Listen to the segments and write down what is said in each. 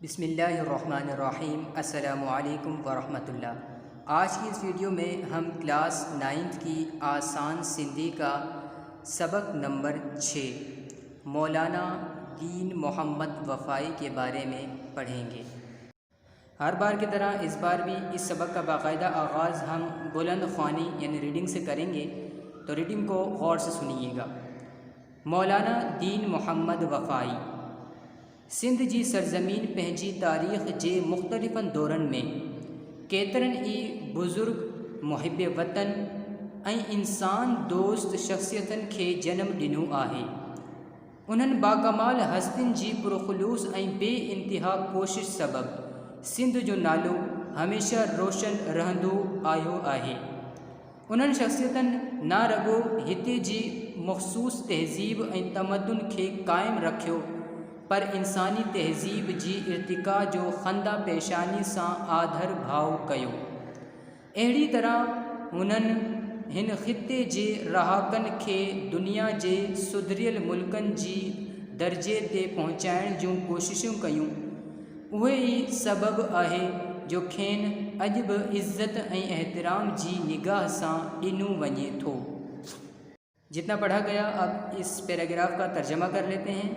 بسم اللہ الرحمن الرحیم۔ السلام علیکم ورحمۃ اللہ۔ آج کی اس ویڈیو میں ہم کلاس 9 کی آسان سندھی کا سبق نمبر 6 مولانا دین محمد وفائی کے بارے میں پڑھیں گے۔ ہر بار کی طرح اس بار بھی اس سبق کا باقاعدہ آغاز ہم بلند خوانی یعنی ریڈنگ سے کریں گے، تو ریڈنگ کو غور سے سنیے گا۔ مولانا دین محمد وفائی سندھ جی سرزمین پنहिंजी تاریخ جے مختلفن دورن میں केतिरनि ई बुज़ुर्ग मुहिब वतन ऐं इंसान दोस्त शख़्सियतनि खे जनम ॾिनो आहे। उन्हनि बाकमाल हस्तियुनि जी पुरख़ुलूस ऐं बे इंतिहा कोशिश सबबि सिंध जो नालो हमेशह रोशन रहंदो आयो आहे। उन्हनि शख़्सियतनि न रॻो हिते जी मख़सूस तहज़ीब ऐं तमदुन खे क़ाइमु रखियो, पर इंसानी तहज़ीब जी इर्तिका जो खंदा पेशानी सां आधर भाव कयो। अहिड़ी तरह हुननि हिन ख़िते जे रहाकनि खे दुनिया जे सुधरियल मुल्कनि जी दर्जे ते पहुचाइण जूं कोशिशूं कयूं। उहे ई सबबु आहे जो खेनि अॼु बि इज़्ज़त ऐं एहतराम जी निगाह सां ॾिनो वञे थो। जितना पढ़ा गया, अब इस पैराग्राफ का तर्जमा कर लेते हैं।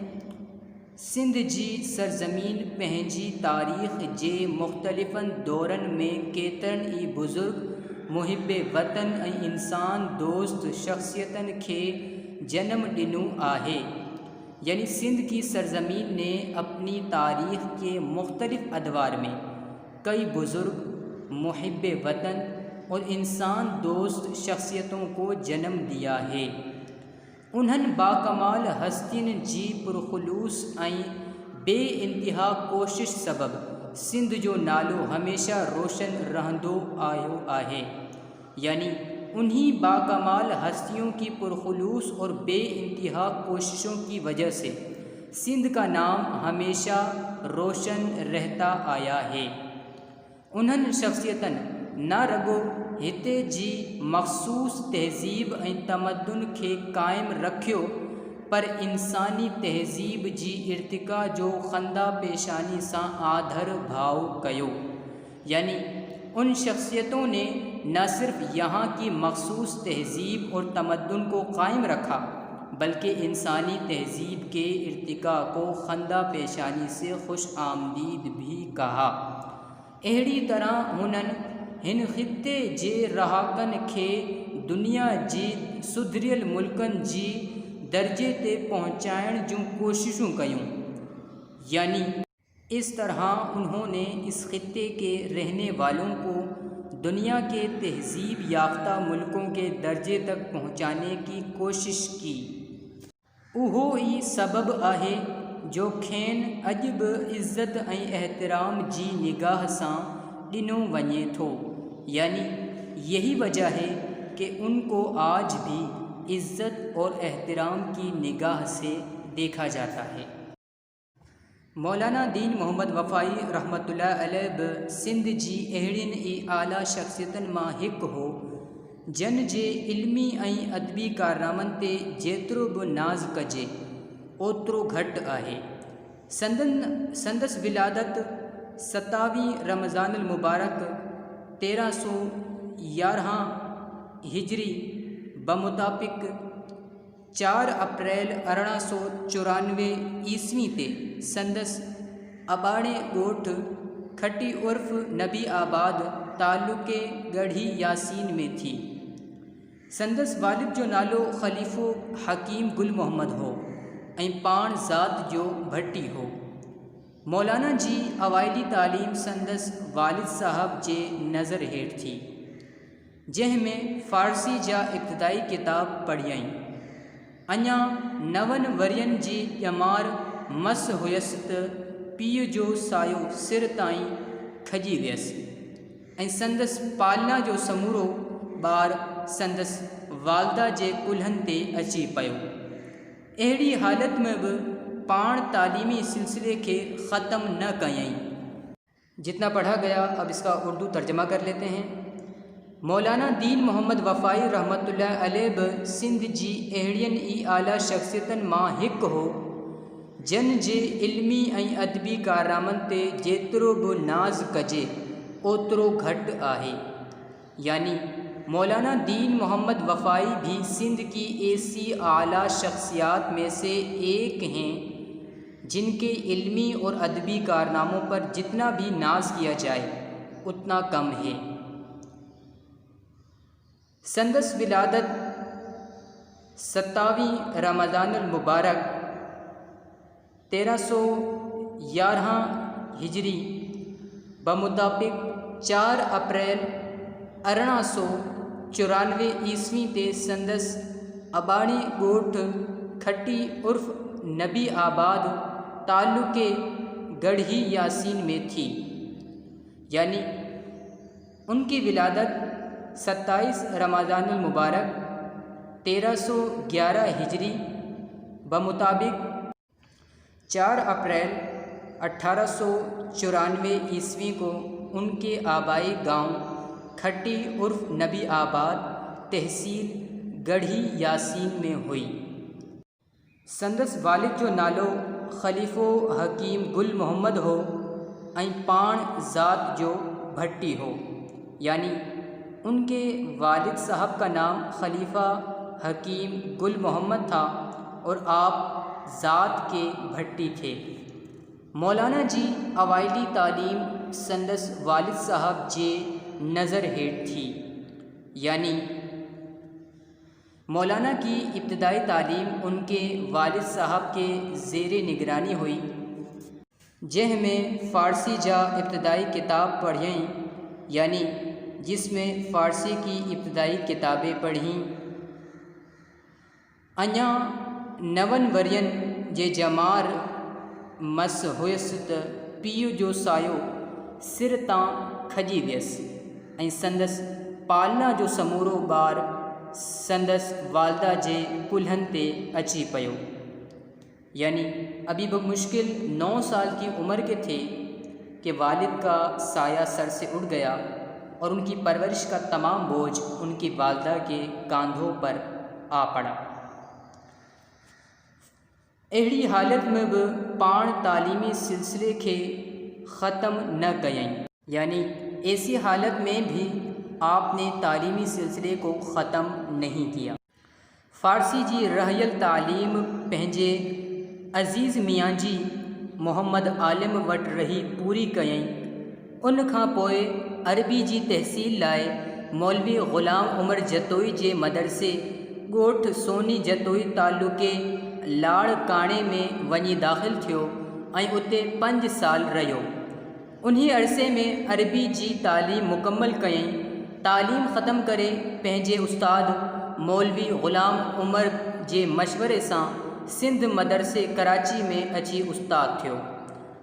सिंध जी सरज़मीन पंहिंजी तारीख़ जे मुख़्तलिफ़नि दौरनि में केतिरनि ई बुज़ुर्ग मुहिब वतन ऐं इंसान दोस्त शख़्सियतनि खे जन्म ॾिनो आहे। यानी सिंध की सरज़मीन ने अपनी तारीख़ के मुख्तलिफ़ अदवार में कई बुज़ुर्ग मुहिब वतन और इंसान दोस्त शख़्सियतों को जन्म दिया है। उन्हनि बाकमाल हस्तियुनि जी पुरख़ुलूस ऐं बे इंतिहा कोशिश सबबि सिंध जो नालो हमेशह रोशन रहंदो आयो आहे। यानी उन्हीं बाकमाल हस्तियों की पुरख़ुलूस और बे इंतिहा कोशिशों की वजह से सिंध का नाम हमेशा रोशन रहता आया है। उन्हनि शख़्सियतनि न रॻो हिते जी मख़सूस तहज़ीब ऐं तमदुन खे क़ाइमु रखियो, पर इंसानी तहज़ीब जी इर्तिका जो खंदा पेशानी सां आधर भाव कयो। यानी उन शख्सियतों ने न सिर्फ यहाँ की मख़सूस तहज़ीब और तमद्दुन को कायम रखा, बल्कि इंसानी तहज़ीब के इर्तिका को खंदा पेशानी से खुश आमदीद भी कहा। अहिड़ी तरह हुननि हिन ख़िते जे रहाकनि खे दुनिया जी सुधरियल मुल्कनि जी दर्जे ते पहुँचाइण जूं कोशिशूं कयूं। यानी इस तरह उन्होंने इस ख़िते के रहने वालों को दुनिया के तहज़ीब याफ्ता मुल्कों के दर्जे तक पहुँचाने की कोशिश की। उहो ई सबबु आहे जो खेनि अॼु बि इज़्ज़त ऐं एहतराम जी निगाह सां ॾिनो वञे थो। यानी यही वजह है कि उनको आज भी इज़्ज़त और एहतराम की निगाह से देखा जाता है। मौलाना दीन मोहम्मद वफ़ाई रहमतुल्लाह अलैह बि सिंध जी अहिड़ियुनि ई आला शख़्सियतनि मां हिकु हो जन जे इल्मी ऐं अदबी कारनामनि ते जेतिरो बि नाज़ कजे ओतिरो घटि आहे। संदसि विलादत 27 रमज़ानुल मुबारक 1311 हिजरी बमुताबिक़ 4 अप्रैल 1894 ईस्वी ते संदसि अबाणे ॻोठ खटी उर्फ़ नबी आबाद तालुक़े गढ़ी यासीन में थी। संदसि वालिद जो नालो ख़लीफ़ो हकीम गुल मोहम्मद हो ऐं पाण ज़ात जो भट्टी हो। मौलाना जी अवाइली तालीम संदसि वालिद साहब जे नज़र हेठि थी, जंहिंमें फ़ारसी जा इब्तिदाई किताब पढ़ियईं। अञा 9 वरियनि जी ॼमार मस हुयसि त पीउ जो सायो सिर ताईं खॼी वियसि ऐं संदसि पालना जो समूरो ॿार संदसि वालदा जे कुल्हनि ते अची पियो। अहिड़ी हालत में बि पाण तालीमी सिलसिले के ख़त्म न कयईं। जितना पढ़ा गया, अब इसका उर्दू तर्जमा कर लेते हैं। मौलाना दीन मोहम्मद वफ़ाई रहमतुल्लाह अलैह बि सिंध जी अहिड़ियुनि ई आला शख़्सियतनि मां हिकु हो जन जे इल्मी ऐं अदबी कारनामनि ते जेतिरो बि नाज़ कजे ओतिरो घटि आहे। यानी मौलाना दीन मोहम्मद वफ़ाई भी सिंध की ऐसी आला शख्सियात में से एक हैं जिनके इल्मी और अदबी कारनामों पर जितना भी नाज किया जाए उतना कम है। संदस विलादत 27 रमज़ानुल मुबारक 1311 हिजरी बमुताबिक 4 अप्रैल 1894 ईस्वी ते संदस अबाणी ॻोठ खट्टी उर्फ नबी आबाद तालुके गढ़ी यासीन में थी। यानी उनकी विलादत 27 रमज़ानुल मुबारक 1311 हिजरी बमुताबिक 4 अप्रैल 1894 ईस्वी को उनके आबाई गांव खट्टी उर्फ नबी आबाद तहसील गढ़ी यासीन में हुई। संदस वालिद जो नालो ख़लीफ़ो हकीम गुल मोहम्मद हो ऐं पाण ज़ात जो भट्टी हो। यानी उनके वालिद साहब का नाम खलीफा हकीम गुल मोहम्मद था और आप ज़ात के भट्टी थे। मौलाना जी अवाइली तालीम संदस वालिद साहब जे नज़र हेठ थी। यानी मौलाना की इब्तदाई तालीम उनके वालिद साहब के ज़ेरे निगरानी हुई, जह में फ़ारसी जा इब्तदाई किताब पढ़ीं, यानी जिसमें फ़ारसी की इब्तदाई किताबें पढ़ीं। अञा 9 वरियन जे जमार मस हुयसि त पीउ जो सायो सिर तां खॼी वियसि ऐं संदसि पालना जो समूरो ॿार संदसि वालदा जे कुल्हनि ते अची पियो। यानी अभी वो मुश्किल 9 साल की उम्र के थे कि वालिद का साया सर से उड़ गया और उनकी परवरिश का तमाम बोझ उनकी वालदा के कांधों पर आ पड़ा। अहिड़ी हालत में भी पाण तालीमी सिलसिले के ख़त्म न कयईं। यानी ऐसी हालत में भी आपने तालीमी सिलसिले को ख़त्म नहीं किया। फ़ारसी जी रहियल तालीम पंहिंजे अज़ीज़ मियाँ जी मोहम्मद आलिम वटि रही पूरी कयईं। उन खां पोइ अरबी जी तहसील लाइ मौलवी ग़ुलाम उमर जतोई जे मदरसे ॻोठ सोनी जतोई तालुके लाड़काणे में वञी दाख़िल थियो ऐं उते 5 साल रहियो। उन्ही अरसे में अरबी जी तालीम मुकम्मल कयईं। तालीम ख़त्म करे पंहिंजे उस्ताद मौलवी ग़ुलाम उमर जे मशवरे सां सिंध मदरसे कराची में अची उस्ताद थियो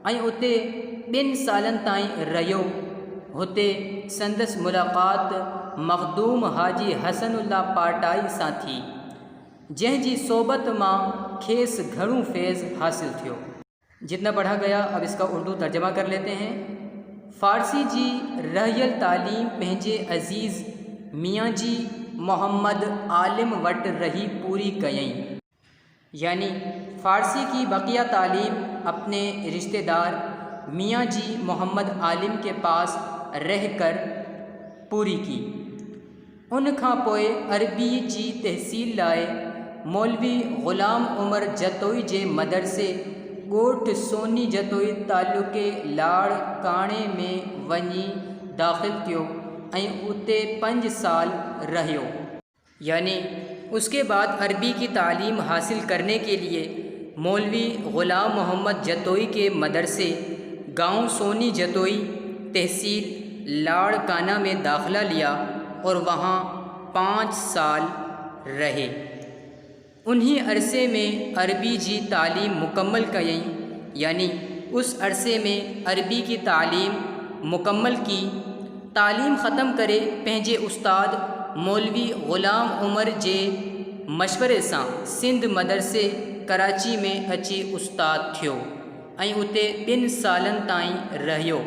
ऐं उते 2 सालनि ताईं रहियो। हुते संदसि मुलाक़ात मखदूम हाजी हसनुल्ला पाटाई सां थी, जंहिंजी सोबत मां खेस घणो फैज़ हासिल थियो। जितना पढ़ा गया अब इसका उर्दू तर्जमा कर लेते हैं। फ़ारसी जी रहियल तालीम पंहिंजे अज़ीज़ मियाँ जी मोहम्मद आलिम वटि रही पूरी कयईं। यानी फ़ारसी की बकिया तालीम अपने रिश्तेदार मियाँ जी मोहम्मद आलिम के पास रहकर पूरी की। उन खां पोइ अरबी जी तहसील लाइ मौलवी ग़ुलाम उमर जतोई जे मदरसे ॻोठ सोनी जतोई तालुके लाड़काणे में वञी दाख़िल थियो ऐं उते 5 साल रहियो। यानी उसके बाद अरबी की तालीम हासिल करने के लिए मौलवी ग़ुलाम मोहम्मद जतोई के मदरसे गांव सोनी जतोई तहसील लाड़काना में दाखिला लिया और वहाँ 5 साल रहे। उन्हीं अरसे में अरबी जी तालीम मुकम्मल कयईं। यानी उस अरसे में अरबी की तालीम मुकम्मल की। तालीम ख़त्म करे पंहिंजे उस्ताद मौलवी ग़ुलाम उमर जे मशवरे सां सिंध मदरसे कराची में अची उस्ताद थियो ऐं उते 2 सालनि ताईं रहियो।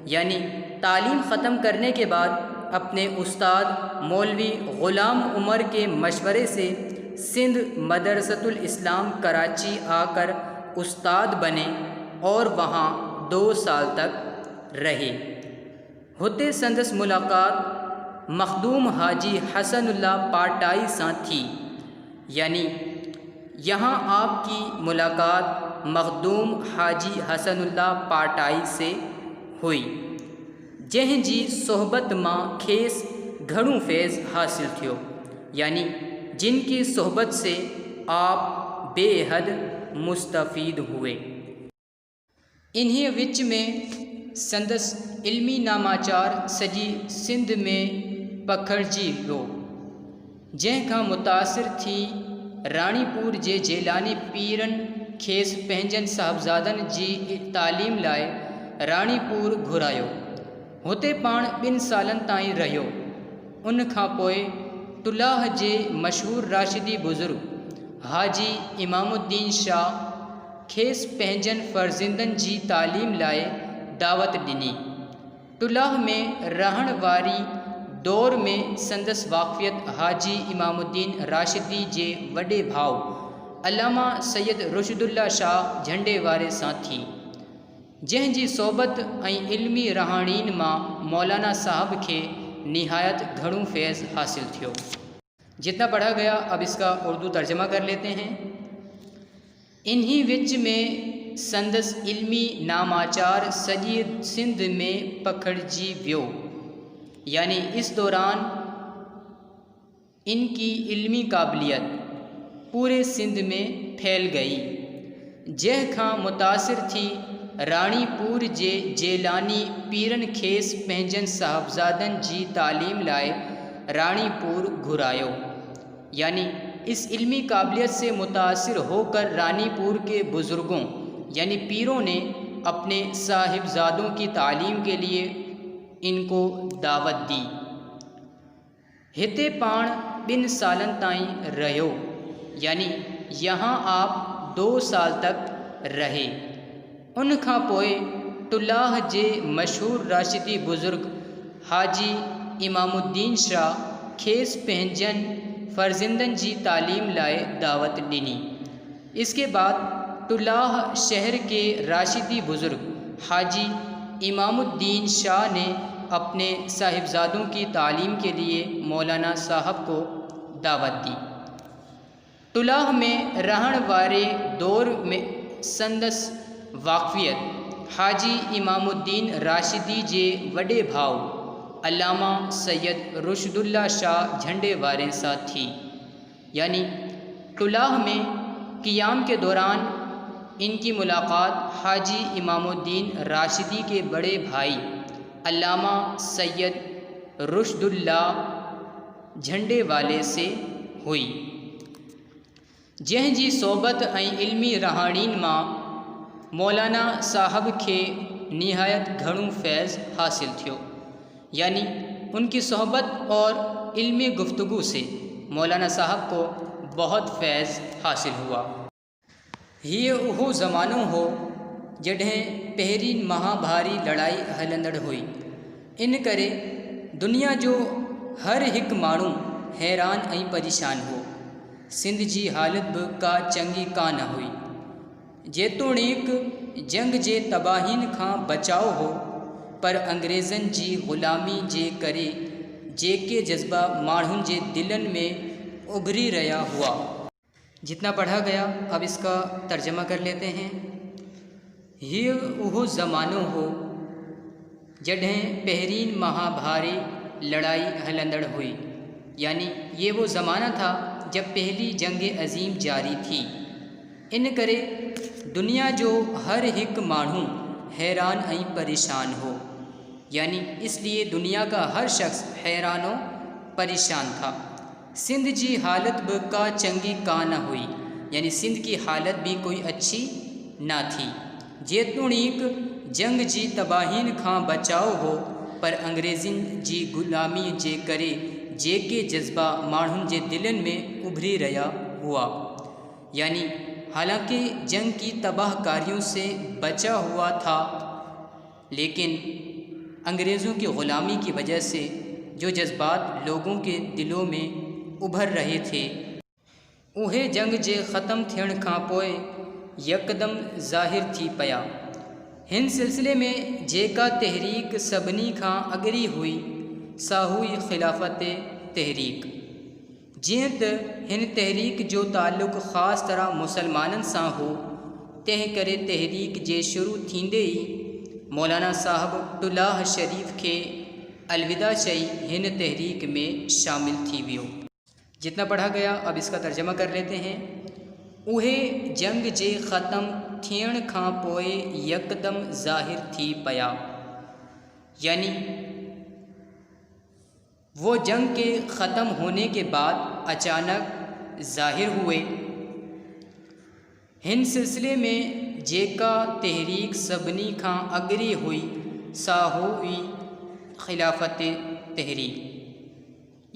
यानी तालीम ख़त्म करने के बाद अपने उस्ताद मौलवी ग़ुलाम उमर के मशवरे से सिंध मदरसतुल इस्लाम कराची आकर استاد بنے اور وہاں 2 سال تک رہے۔ ہوتے سندس ملاقات مخدوم حاجی حسن اللہ پاٹائی سان تھی، یعنی یہاں آپ کی ملاقات مخدوم حاجی حسن اللہ پاٹائی سے ہوئی، جن جی صحبت ماں کھیس گھڑوں فیض حاصل تھیو، یعنی جن کی صحبت سے آپ بے حد مستفید ہوئے۔ انہی وچ میں سندس علمی ناماچار سجی سندھ میں پکھڑجی ویو، جن کا متاثر تھی رانی پور جے جیلانی پیرن کھیس پنجن صاحبزادن جی تعلیم لائے رانی پور گھرایو۔ ہوتے پان 2 سالن تائیں رہیو۔ ان کھا پوئے طلاح جے مشہور راشدی بزرگ حاجی امام الدین شاہ کھیس پنجن فرزندن جی تعلیم لائے دعوت ڈنی۔ طلاح میں رہن واری دور میں سندس واقفیت حاجی امام الدین راشدی جے وڈے بھاؤ علامہ سید رشد اللہ شاہ جھنڈے وارے سان تھی، جن جی صحبت علمی رہاڑین ماں مولانا صاحب کے نہایت گھڑوں فیض حاصل تھیو۔ جتنا پڑھا گیا اب اس کا اردو ترجمہ کر لیتے ہیں۔ انہی وچ میں سندس علمی ناماچار سجی سندھ میں پکھڑجی ویو، یعنی اس دوران ان کی علمی قابلیت پورے سندھ میں پھیل گئی، جہ کھاں متاثر تھی رانی پور جے جیلانی پیرن کھیس پنجن صاحبزادن جی تعلیم لائے رانی پور گھرایو، یعنی اس علمی قابلیت سے متاثر ہو کر رانی پور کے بزرگوں یعنی پیروں نے اپنے صاحبزادوں کی تعلیم کے لیے ان کو دعوت دی۔ ہتے پان 2 سالن تائیں رہیو، یعنی یہاں آپ 2 سال تک رہے۔ ان کھا پوئے طلاح جے مشہور راشدی بزرگ حاجی امام الدین شاہ کھیس پنجن فرزندن جی تعلیم لائے دعوت ڈنی۔ اس کے بعد طلاح شہر کے راشدی بزرگ حاجی امام الدین شاہ نے اپنے صاحبزادوں کی تعلیم کے لیے مولانا صاحب کو دعوت دی۔ طلاح میں رہن وارے دور میں سندس واقفیت حاجی امام الدین راشدی جے وڈے بھاؤ علامہ سید رشد اللہ شاہ جھنڈے وارے سا تھی، یعنی طلاح میں قیام کے دوران ان کی ملاقات حاجی امام الدین راشدی کے بڑے بھائی علامہ سید رشد اللہ جھنڈے والے سے ہوئی، جن جی صحبت علمی رہاڑین ماں مولانا صاحب کے نہایت گھڑوں فیض حاصل تھیو، یعنی ان کی صحبت اور علمی گفتگو سے مولانا صاحب کو بہت فیض حاصل ہوا۔ یہ وہ زمانوں ہو جڈہیں پہری مہا بھاری لڑائی ہلندڑ ہوئی، ان کرے دنیا جو ہر ایک مانو حیران پریشان ہو۔ سندھ جی حالت بھی کا چنگی کا نہ ہوئی، جیتوڑیک جنگ جے تباہین کھاں بچاؤ ہو، پر انگریزن جی غلامی جے کرے جیکے جذبہ ماڑھن جے دلن میں ابھری رہا ہوا۔ جتنا پڑھا گیا اب اس کا ترجمہ کر لیتے ہیں۔ یہ وہ زمانوں ہو جڈہیں پہرین مہا بھاری لڑائی ہلندڑ ہوئی، یعنی یہ وہ زمانہ تھا جب پہلی جنگ عظیم جاری تھی، ان کرے دنیا جو ہر ایک ماڑھوں حیران پریشان ہو، یعنی اس لیے دنیا کا ہر شخص حیران و پریشان تھا۔ سندھ جی حالت بھی کا چنگی کا نہ ہوئی، یعنی سندھ کی حالت بھی کوئی اچھی نہ تھی، جیتوڑیک جنگ جی تباہین کھاں بچاؤ ہو، پر انگریزن جی غلامی جے کرے جیکے جذبہ ماڑھن جے دلن میں ابھری رہا ہوا، یعنی حالانکہ جنگ کی تباہ کاریوں سے بچا ہوا تھا، لیکن انگریزوں کی غلامی کی وجہ سے جو جذبات لوگوں کے دلوں میں ابھر رہے تھے، اوہے جنگ جے ختم تھیڑ کھاں پوئے یکدم ظاہر تھی پیا۔ ہن سلسلے میں جیکا تحریک سبنی کھاں اگری ہوئی سا ہوئی خلافت تحریک۔ جیئں ت ہن تحریک جو تعلق خاص طرح مسلمانن سان ہو، تنہں کرے تحریک جے شروع تھیندے ہی مولانا صاحب ٹلاہ شریف کے الوداع چئی ہن تحریک میں شامل تھی ویو۔ جتنا پڑھا گیا اب اس کا ترجمہ کر لیتے ہیں۔ اوہے جنگ جے ختم تھیڻ کھاں پوئے یکدم ظاہر تھی پیا، یعنی وہ جنگ کے ختم ہونے کے بعد اچانک ظاہر ہوئے۔ ہن سلسلے میں جیکا تحریک سبنی کھاں اگری ہوئی سا ہوئی خلافت تحریک،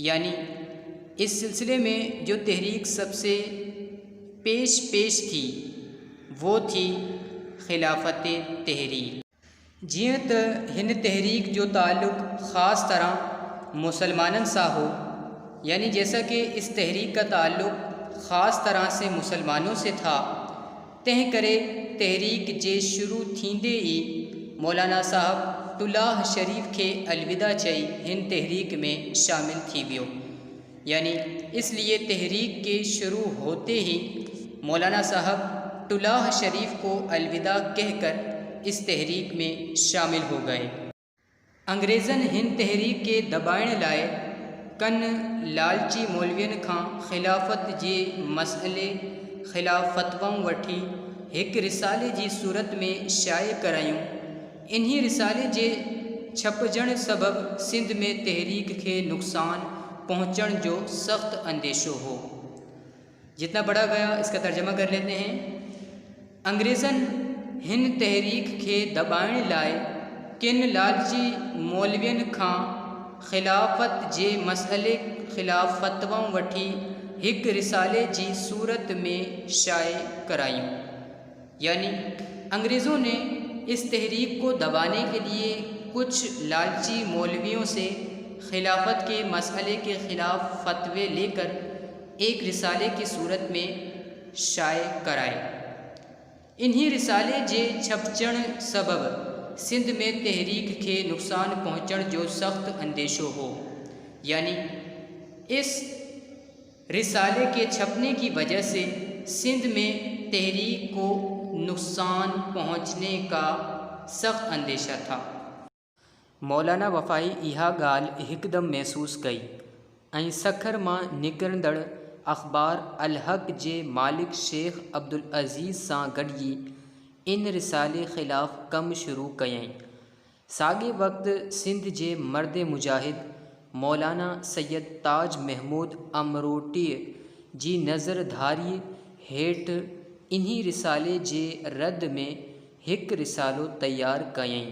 یعنی اس سلسلے میں جو تحریک سب سے پیش تھی وہ تھی خلافت تحریک۔ جیئں ت ہن تحریک جو تعلق خاص طرح مسلمانن سا ہو، یعنی جیسا کہ اس تحریک کا تعلق خاص طرح سے مسلمانوں سے تھا، تنہں کرے تحریک جے شروع تھیندے ہی مولانا صاحب ٹلاہ شریف کے الوداع چئی ہن تحریک میں شامل تھی ویو، یعنی اس لیے تحریک کے شروع ہوتے ہی مولانا صاحب ٹلاہ شریف کو الوداع کہہ کر اس تحریک میں شامل ہو گئے۔ انگریزن ہن تحریک کے دبائڻ لائے کن لالچی مولوین کھاں خلافت جے مسئلے خلاف فتواؤں وٹھی ایک رسالے جی صورت میں شائع کرائیوں۔ انہی رسالے جے چھپجण سبب سندھ میں تحریک کے نقصان پہنچن جو سخت اندیشو ہو۔ جتنا پڑھا گیا اس کا ترجمہ کر لیتے ہیں۔ انگریزن ہن تحریک کے دبائڻ لائے کن لالچی مولوین کھاں خلافت جے مسئلے خلاف فتواؤں وٹھی ایک رسالے جی صورت میں شائع کرائیوں، یعنی انگریزوں نے اس تحریک کو دبانے کے لیے کچھ لالچی مولویوں سے خلافت کے مسئلے کے خلاف فتوے لے کر ایک رسالے کی صورت میں شائع کرائے۔ انہی رسالے جے چھپچن سبب سندھ میں تحریک کے نقصان پہنچن جو سخت اندیشو ہو، یعنی اس رسالے کے چھپنے کی وجہ سے سندھ میں تحریک کو نقصان پہنچنے کا سخت اندیشہ تھا۔ مولانا وفائی اِہا گال ہکدم محسوس کئی ऐं सखर मां निकिरंदड़ अख़बार अलहक़ जे मालिक शेख अब्दुल अज़ीज़ सां गॾिजी इन रिसाले ख़िलाफ़ कम शुरू कयईं। साॻे वक़्तु सिंध जे मर्द मुजाहिद मौलाना सैयद ताज महमूद अमरोटीअ जी नज़रधारी हेठि इन्ही रिसाले जे रद में हिकु रिसालो तयारु कयईं,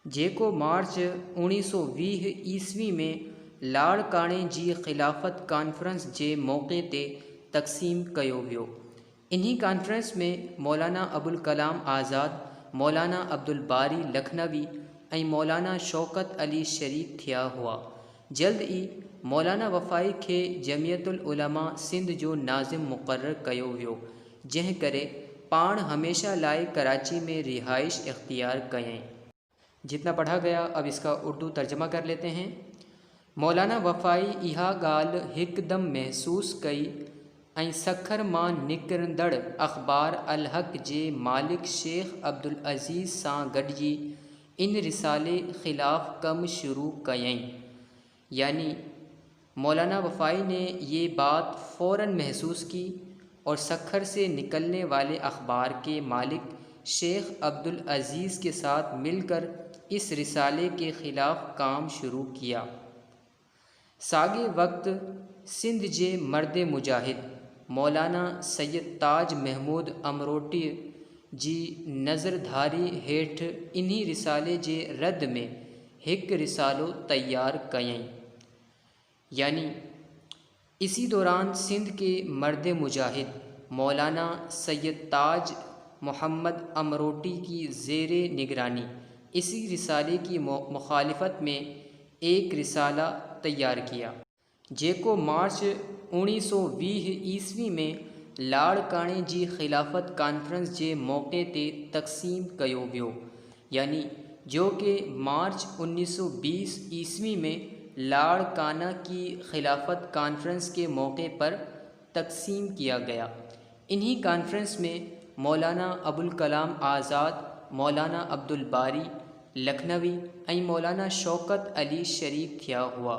जेको मार्च 1920 ईस्वी में लाड़काणे जी ख़िलाफ़त कॉन्फ्रेंस जे मौक़े ते तक़सीम कयो वियो। इन्ही कॉन्फ्रेंस में मौलाना अबुल कलाम आज़ाद, मौलाना अब्दुल बारी लखनवी ऐं मौलाना शौकत अली शरीक थिया हुआ। जल्द ई मौलाना वफ़ाई खे जमियतुल उलमा सिंध जो नाज़िम मुक़र्रर कयो वियो, जंहिं करे पाण हमेशा लाइ कराची में रिहाइश इख्तियार कयईं। जितना पढ़ा गया अब इसका उर्दू तर्जमा कर लेते हैं। मौलाना वफ़ाई इहा ॻाल्हि हिकदम महसूस कई ऐं सखर मां निकिरंदड़ अख़बार अलहक़ जे मालिक शेख अब्दुल अज़ीज़ सां गॾिजी इन रिसाले ख़िलाफ़ कम शुरू कयईं। यानी मौलाना वफ़ाई ने ये बात फ़ौरन महसूस की और सखर से निकलने वाले अखबार के मालिक शेख अब्दुल अज़ीज़ के साथ मिलकर इस रिसाले के ख़िलाफ़ काम शुरू किया। साॻे वक़्तु सिंध जे मर्द मुजाहिद मौलाना सैयद ताज महमूद अमरोटीअ जी नज़रधारी हेठि इन्ही रिसाले जे रद में हिकु रिसालो तैयार कयईं। यानी इसी दौरान सिंध के मर्द मुजाहिद मौलाना सैयद ताज मोहम्मद अमरोटी की ज़ेरे निगरानी इसी रिसाले की मुखालिफत में एक रिसाला तैयार किया, जेको मार्च 1920 ईस्वी में लाड़काणे जी खिलाफ़त कॉन्फ्रेंस जे मौक़े ते तक़सीम कयो वियो, यानी जो कि मार्च 1920 ईस्वी में लाड़काना की खिलाफ़त कॉन्फ्रेंस के मौके पर तक़सीम किया गया। इन्हीं कॉन्फ्रेंस में मौलाना अबुल कलाम आज़ाद, मौलाना अब्दुल बारी लखनवी ऐं मौलाना शौकत अली शरीक थिया हुआ,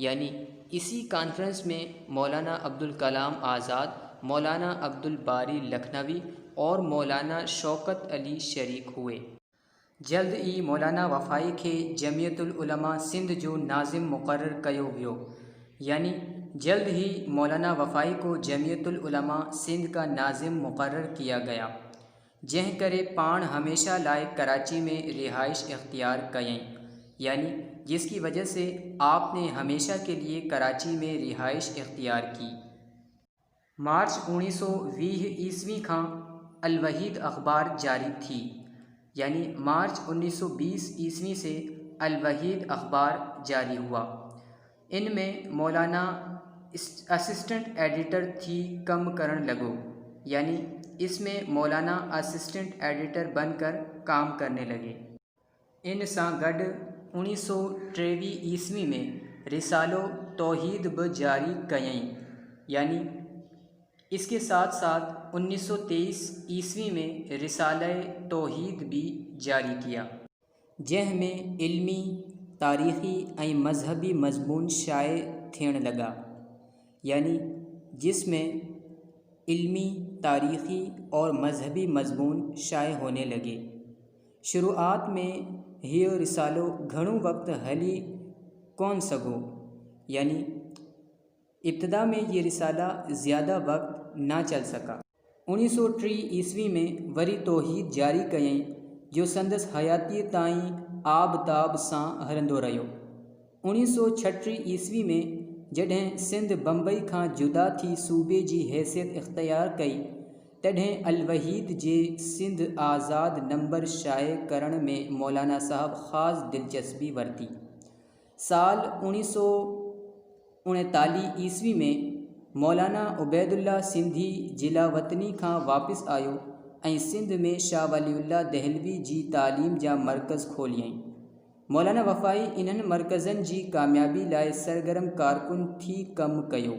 यानी इसी कॉन्फ्रेंस में मौलाना अब्दुल कलाम आज़ाद, मौलाना अब्दुल बारी लखनवी और मौलाना शौकत अली शरीक हुए। जल्द ई मौलाना वफ़ाई खे जमियतुल उलमा सिंध जो नाज़िम मुक़र्रर कयो वियो, यानी जल्द ही मौलाना वफ़ाई को जमियतुल उलमा सिंध का नाज़िम मुक़र्रर किया गया, जंहिं करे पाण हमेशा लाए कराची में रिहाइश इख्तियार कयईं, यानी जिसकी वजह से आपने हमेशा के लिए कराची में रिहाइश इख्तियार की। मार्च 1920 ईस्वी खां अल वहीद अखबार जारी थी, यानी मार्च 1920 ईस्वी से अल वहीद अखबार जारी हुआ। इनमें मौलाना असिस्टेंट एडिटर थी कम करण लगो, यानी इसमें मौलाना असिस्टेंट एडिटर बनकर काम करने लगे। इन सां गॾु 1923 ईस्वी में रिसालो तौहीद ब जारी कयईं, यानी इसके साथ साथ 1923 ईस्वी में रिसाले तौहीद भी जारी किया, जंहिंमें इल्मी, तारीख़ी ऐं मज़हबी मज़मून शाये थियण लगा, यानी जिसमें इल्मी, तारीख़ी और मज़हबी मज़मून शाये होने लगे। शुरुआत में हीअ रिसालो घणो वक्त हली कोन सघो, यानी इब्तदा में ये रिसाला ज़्यादा वक्त ना चल सका। 1903 ईस्वी में वरी तौहीद जारी कयईं, जो संदसि हयातीअ ताईं आबताब सां हलंदो रहियो। 1936 ईस्वी में जॾहिं सिंध बम्बई खां जुदा थी सूबे जी हैसियत इख्तियार कई, तॾहिं अल वहीद जे सिंध आज़ाद नंबर शाये करण में मौलाना साहब ख़ास दिलचस्पी वरती। साल 1939 ईस्वी में मौलाना उबैदुल्ला सिंधी जिला वतनी खां वापस आयो ऐं सिंध में शाह वलीउल्लाह दहलवी जी तालीम जा मरकज़ खोलियईं। मौलाना वफ़ाई इन्हनि मरकज़नि जी कामयाबी लाइ सरगर्म कारकुन थी कमु कयो।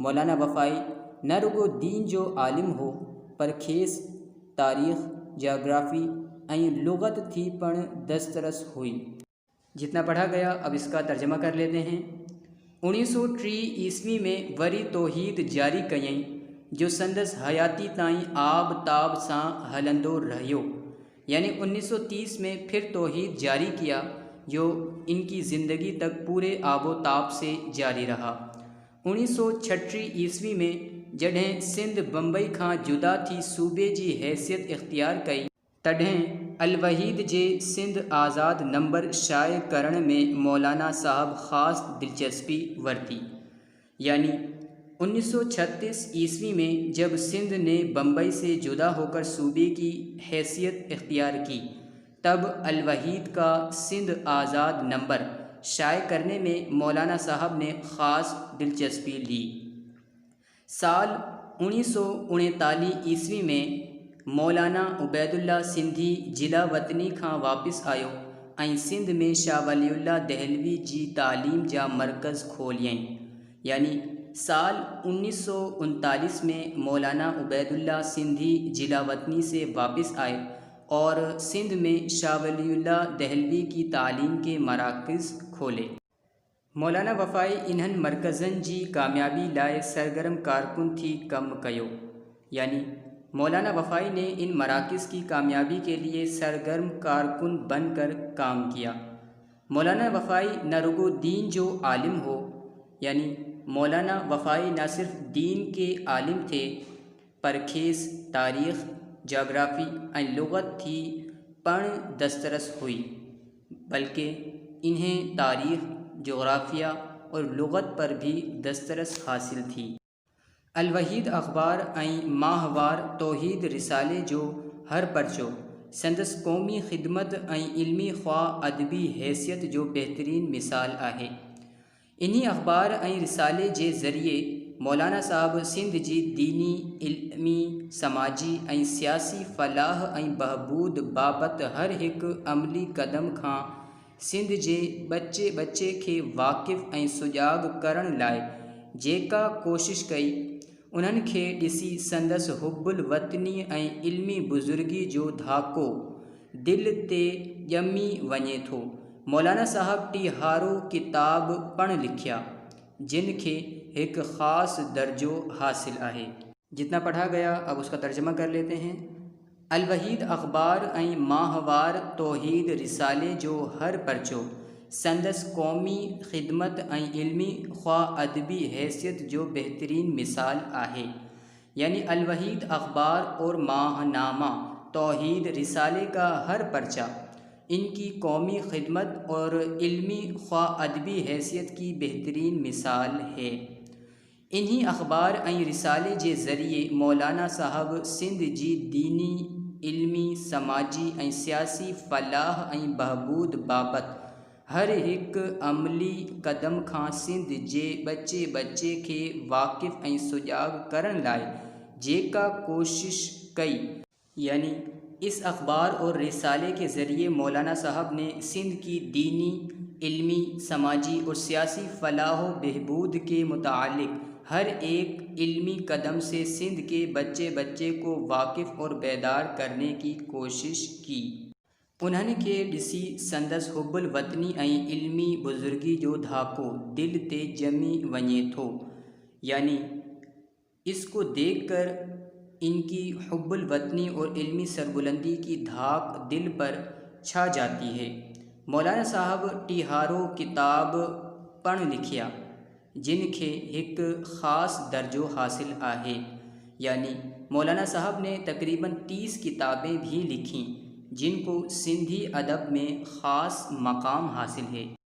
मौलाना वफ़ाई न रुगो दीन जो आलिम हो, पर खेस तारीख़, जोग्राफ़ी ऐं लुग़त थी पण दस्तरस हुई। जितना पढ़ा गया अब इसका तर्जमा कर लेते हैं। 1903 ईस्वी में वरी तौहीद जारी कयईं, जो संदसि हयाती ताईं आब ताब सां हलंदो रहियो, यानी 1930 में फिर तौहीद जारी किया, जो इनकी ज़िंदगी तक पूरे आबो ताब से जारी रहा। 1936 ईस्वी में जॾहिं सिंध बम्बई खां जुदा थी सूबे जी हैसियत इख्तियार कई, तॾहिं अल वहीद जे सिंध आज़ाद नंबर शाये करण में मौलाना साहब ख़ास दिलचस्पी वरती, यानी 1936 ईस्वी में जब सिंध ने बम्बई से जुदा होकर सूबे की हैसियत इख्तियार की, तब अल वहीद का सिंध आज़ाद नंबर शाये करने में मौलाना साहब ने ख़ास दिलचस्पी ली। साल 1939 ईस्वी में मौलाना उबैदुल्ला सिंधी जिला वतनी खां वापस आयो ऐं सिंध में शाह वलीउल्लाह दहलवी जी तालीम जा मरकज़ खोलियईं, यानी साल 1939 में मौलाना उबैदुल्ला सिंधी जिला वतनी से वापस आए और सिंध में शाह वलीउल्लाह दहलवी की तालीम के मराकज़ खोले। मौलाना वफ़ाई इन्हनि मरकज़नि जी कामयाबी लाइ सरगर्म कारकुन थी कमु कयो, यानी मौलाना वफ़ाई ने इन मराकज़ की कामयाबी के लिए सरगर्म कारकुन बनकर काम किया। मौलाना वफ़ाई न रुगो दीन जो आलिम हो, यानी मौलाना वफ़ाई न सिर्फ दीन के आलिम थे, पर खेस तारीख़, जोग्राफ़ी ऐं लुग़त थी पण दस्तरस हुई, बल्कि इन्हें तारीख़, जोग्राफ़िया और लुग़त पर भी दस्तरस हासिल थी। अल वहीद अखबार ऐं माहवार तौहीद रिसाले जो हर पर्चो संदसि क़ौमी ख़िदमत ऐं इल्मी ख़्वाह अदबी हैसियत जो बहितरीन मिसाल आहे। इन्ही अखबार ऐं रिसाले जे ज़रिए مولانا صاحب سندھ جی دینی علمی سماجی ऐं सियासी फलाह ऐं बहबूद बाबति हर हिकु अमली क़दम खां सिंध जे बच्चे खे वाक़िफ़ु ऐं सुजाॻ करण लाइ जेका कोशिश कई उन्हनि खे ॾिसी संदसि हुब्बुल वतनी ऐं इल्मी बुज़ुर्गी जो धाको दिलि ते ॼमी वञे थो। मौलाना साहब टीहारो किताब पण लिखिया जिन खे एक ख़ास दर्जो हासिल आहे। जितना पढ़ा गया अब उसका तर्जमा कर लेते हैं। अलवहीद अखबार ऐं माहवार तौहीद रिसाले जो हर पर्चो संदसि क़ौमी ख़िदमत ऐं इल्मी ख़्वाह अदबी हैसियत जो बेहतरीन मिसाल आहे। यानी अलवहीद अखबार और माहनामा तौहीद रिसाले का हर पर्चा इनकी कौमी खिदमत और इल्मी ख्वाह अदबी हैसियत की बेहतरीन मिसाल है। इन्हीं अखबार ऐं रिसाले जे ज़रिए मौलाना साहब सिंध जी दीनी इल्मी समाजी ऐं सियासी फलाह ऐं बहबूद बाबति हर हिकु अमली क़दम खां सिंध जे बच्चे खे वाक़िफ़ु ऐं सुजाॻ करण लाइ जेका कोशिश कई, यानी इस अखबार और रिसाले के ज़रिए मौलाना साहब ने सिंध की दीनी इल्मी समाजी और सियासी फलाह व बहबूद के मुतालिक हर एक इल्मी कदम से सिंध के बच्चे को वाकिफ़ और बेदार करने की कोशिश की। उन्हनि खे ॾिसी संदसि हुब्बुल वतनी ऐं इल्मी बुज़ुर्गी जो धाको दिल ते ॼमी वञे थो, यानी इसको देखकर इनकी हुब्बुल वतनी और इल्मी सरबुलंदी की धाक दिल पर छा जाती है। मौलाना साहब टीहारो किताब पण लिखिया जिन खे एक ख़ास दर्जो हासिल आहे। यानी मौलाना साहब ने तकरीबन 30 किताबें भी लिखीं जिनको सिंधी अदब में ख़ास मकाम हासिल है।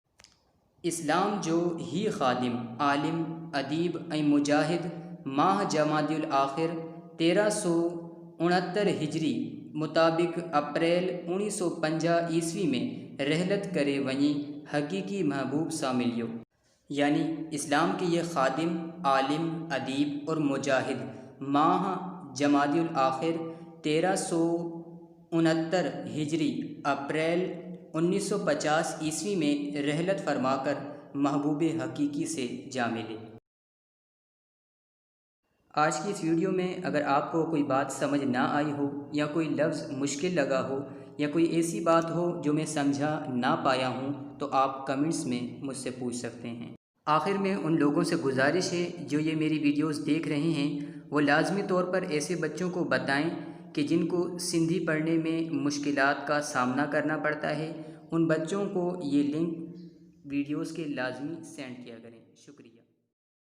इस्लाम जो ही ख़ादिम आलिम अदीब ऐं मुजाहिद माह जमादियुल आखिर 1369 हिजरी मुताबिक अप्रैल 1950 ईस्वी में रहलत करे वञी हकीकी महबूब सां मिलियो। यानी इस्लाम के ये ख़ादिम आलिम अदीब और मुजाहिद माह जमादियुल आखिर 1369 हिजरी अप्रैल 1950 ईस्वी में रहलत फरमाकर महबूब हकीकी से जा मिले। आज की इस वीडियो में अगर आपको कोई बात समझ ना आई हो या कोई लफ्ज़ मुश्किल लगा हो या कोई ऐसी बात हो जो मैं समझा ना पाया हूँ तो आप कमेंट्स में मुझसे पूछ सकते हैं। आखिर में उन लोगों से गुजारिश है जो ये मेरी वीडियोस देख रहे हैं वो लाजमी तौर पर ऐसे बच्चों को बताएं कि जिनको सिंधी पढ़ने में मुश्किलात का सामना करना पड़ता है, उन बच्चों को ये लिंक वीडियोस के लाजमी सेंड किया करें। शुक्रिया।